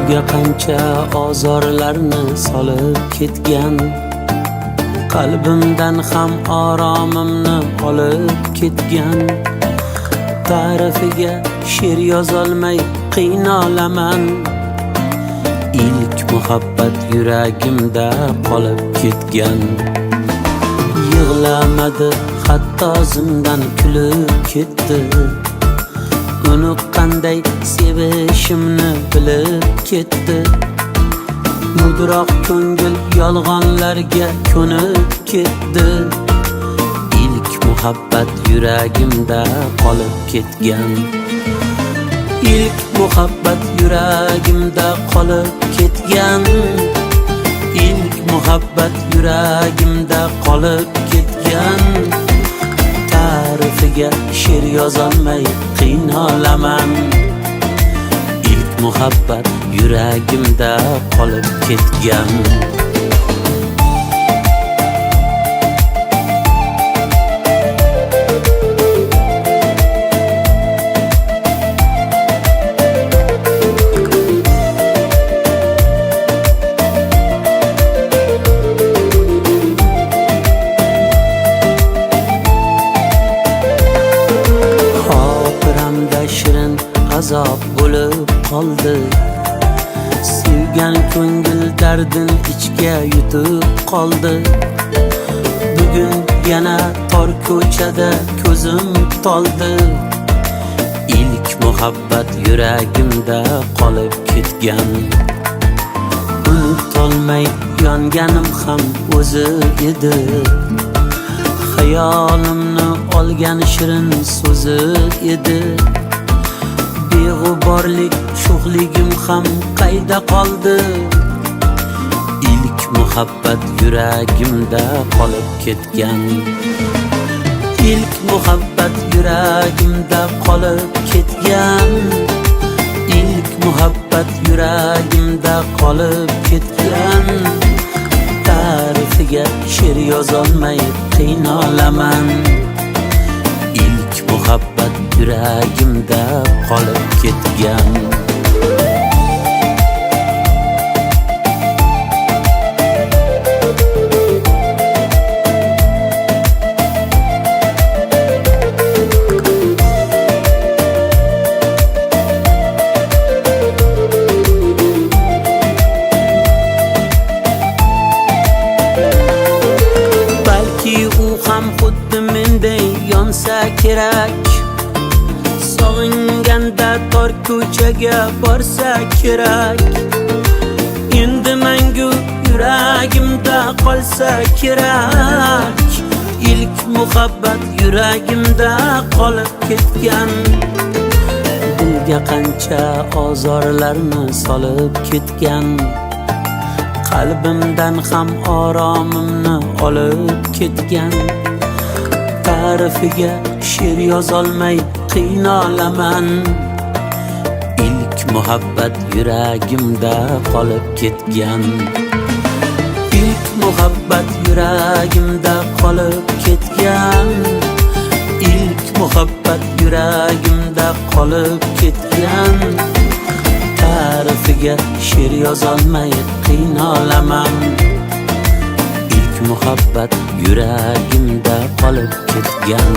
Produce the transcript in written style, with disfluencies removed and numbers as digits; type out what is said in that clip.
Dilga qancha ozorlarni solib ketgan, qalbimdan ham oromimni olib ketgan. Ta'rifiga she'r yozolmay qiynalaman. İlk muhabbat yuragimda qolib ketgan. Yig'lamadi, hatto zimdan kulib ketdi. Uni qanday sevishimni bilib ketdi. Mudroq ko'ngil yolg'onlarga ko'nib ketdi. İlk muhabbat yuragimda qolib ketgan. İlk muhabbat yuragimda qolib ketgan. İlk muhabbat yuragimda qolib ketgan. Ta'rifiga she'r yozolmay qiynalaman. İlk muhabbat yuragimda qolib ketgan. Shirin azob bo'lib qoldi. Sevgan ko'ngil dardin ichga yutib qoldi. Bugun yana tor ko'chada ko'zim toldi. İlk muhabbat yuragimda qolib ketgan. Unutolmay yonganim ham o'zi edi. Hayolimni olgan shirin so'zi edi. Beg'uborlik sho'xligim ham qayda qoldi. İlk muhabbat yuragimda qolib ketgan. İlk muhabbat yuragimda qolib ketgan. İlk muhabbat yuragimda qolib ketgan. Ta'rifiga she'r yozolmay qiynalaman. İlk muhabbat yuragimda qolib ketgan. Balki u ham xuddi menday yonsa kerak. Sog'inganda tor ko'chaga borsa kerak. Endi mangu yuragimda qolsa kerak. İlk muhabbat yuragimda qolib ketgan. Dilga qancha ozorlarni solib ketgan. Qalbimdan ham oromimni olib ketgan. Ta'rifiga she'r yozolmay qiynalaman. İlk muhabbat yuragimda qolib ketgan. İlk muhabbat yuragimda qolib ketgan. İlk muhabbat yuragimda qolib ketgan. Ta'rifiga she'r yozolmay qiynalaman. İlk muhabbat yuragimda qolib ketgan.